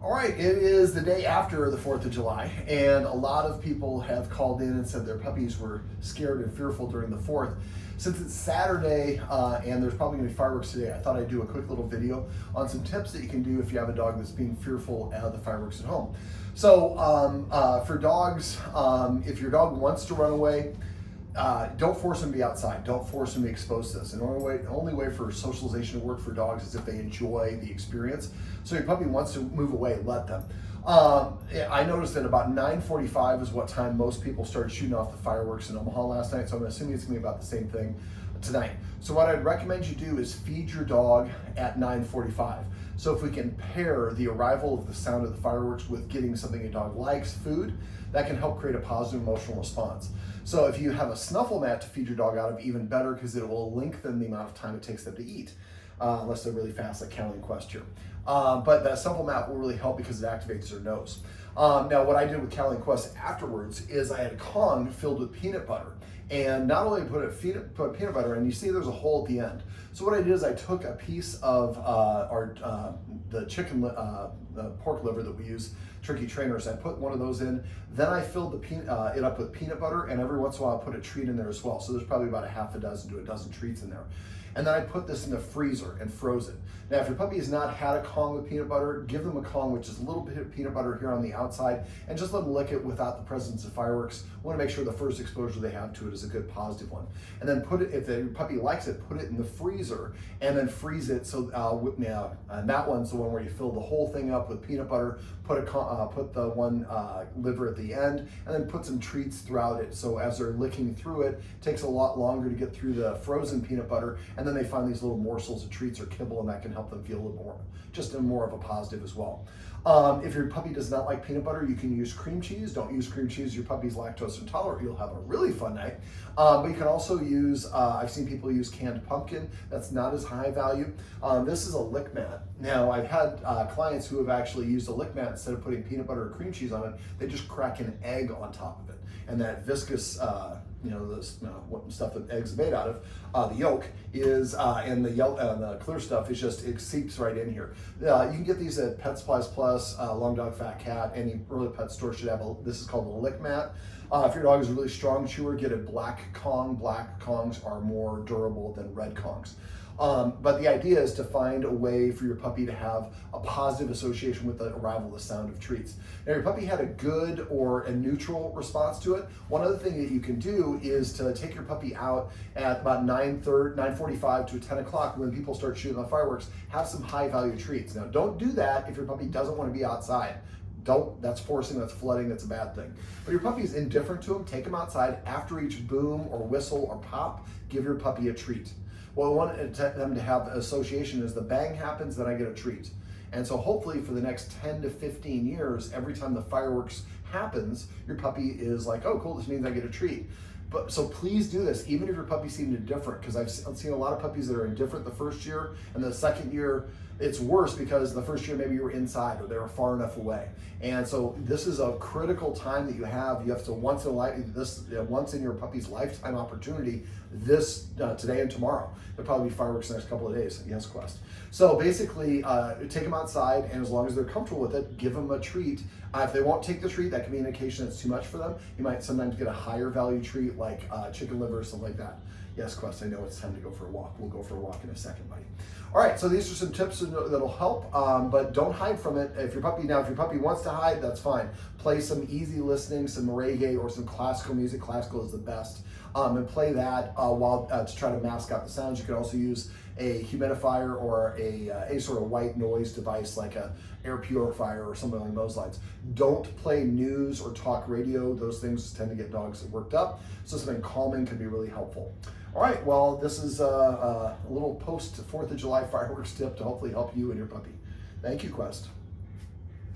All right, it is the day after the 4th of July, and a lot of people have called in and said their puppies were scared and fearful during the 4th. Since it's Saturday and there's probably gonna be fireworks today, I thought I'd do a quick little video on some tips that you can do if you have a dog that's being fearful of the fireworks at home. So for dogs, if your dog wants to run away, don't force them to be outside. Don't force them to be exposed to this. And the only way for socialization to work for dogs is if they enjoy the experience. So your puppy wants to move away, let them. I noticed that about 9:45 is what time most people started shooting off the fireworks in Omaha last night, so I'm assuming it's gonna be about the same thing tonight. So what I'd recommend you do is feed your dog at 9:45. So if we can pair the arrival of the sound of the fireworks with getting something your dog likes, food, that can help create a positive emotional response. So if you have a snuffle mat to feed your dog out of, even better, because it will lengthen the amount of time it takes them to eat, unless they're really fast like Callie and Quest here. But that snuffle mat will really help because it activates their nose. Now what I did with Callie and Quest afterwards is I had a Kong filled with peanut butter. And not only put peanut butter in, you see there's a hole at the end. So what I did is I took a piece of the pork liver that we use, turkey trainers. I put one of those in. Then I filled it up with peanut butter, and every once in a while I put a treat in there as well. So there's probably about a half a dozen to a dozen treats in there. And then I put this in the freezer and froze it. Now, if your puppy has not had a Kong with peanut butter, give them a Kong with just a little bit of peanut butter here on the outside, and just let them lick it without the presence of fireworks. We want to make sure the first exposure they have to it is a good positive one. And then put it, if the puppy likes it, put it in the freezer and then freeze it. So and that one's the one where you fill the whole thing up with peanut butter, put the one liver at the end, and then put some treats throughout it. So as they're licking through it, it takes a lot longer to get through the frozen peanut butter, and then they find these little morsels of treats or kibble, and that can help them feel a little more, just more of a positive as well. If your puppy does not like peanut butter, you can use cream cheese. Don't use cream cheese. Your puppy's lactose intolerant. You'll have a really fun night. But you can also use, I've seen people use canned pumpkin. That's not as high value. This is a lick mat. Now, I've had clients who have actually used a lick mat instead of putting peanut butter or cream cheese on it. They just crack an egg on top of it. And that viscous, what stuff that eggs are made out of, the yolk is, and the clear stuff is just, it seeps right in here. You can get these at Pet Supplies Plus, Long Dog Fat Cat, any early pet store should have this is called a lick mat. If your dog is a really strong chewer, get a black Kong. Black Kongs are more durable than red Kongs. But the idea is to find a way for your puppy to have a positive association with the arrival of the sound of treats. Now, your puppy had a good or a neutral response to it. One other thing that you can do is to take your puppy out at about 9:45 to 10 o'clock when people start shooting the fireworks. Have some high value treats. Now, don't do that if your puppy doesn't want to be outside. That's forcing, that's flooding, that's a bad thing. But your puppy is indifferent to them, take them outside. After each boom or whistle or pop, give your puppy a treat. What we want them to have association is the bang happens, then I get a treat. And so hopefully for the next 10 to 15 years, every time the fireworks happens, your puppy is like, oh cool, this means I get a treat. But so please do this, even if your puppy seemed indifferent, because I've seen a lot of puppies that are indifferent the first year, and the second year it's worse because the first year maybe you were inside or they were far enough away. And so this is a critical time that you have. You have to once in your puppy's lifetime opportunity, today and tomorrow. There'll probably be fireworks the next couple of days. Yes, Quest. So basically, take them outside, and as long as they're comfortable with it, give them a treat. If they won't take the treat, that can be an indication that's too much for them. You might sometimes get a higher value treat like chicken liver or something like that. Yes, Quest, I know it's time to go for a walk. We'll go for a walk in a second, buddy. All right, so these are some tips that'll help, but don't hide from it. If your puppy wants to hide, that's fine. Play some easy listening, some reggae or some classical music. Classical is the best. And play that to try to mask out the sounds. You can also use a humidifier or a sort of white noise device like a air purifier or something along those lines. Don't play news or talk radio. Those things tend to get dogs worked up. So something calming can be really helpful. All right, well, this is a little post 4th of July fireworks tip to hopefully help you and your puppy. Thank you, Quest.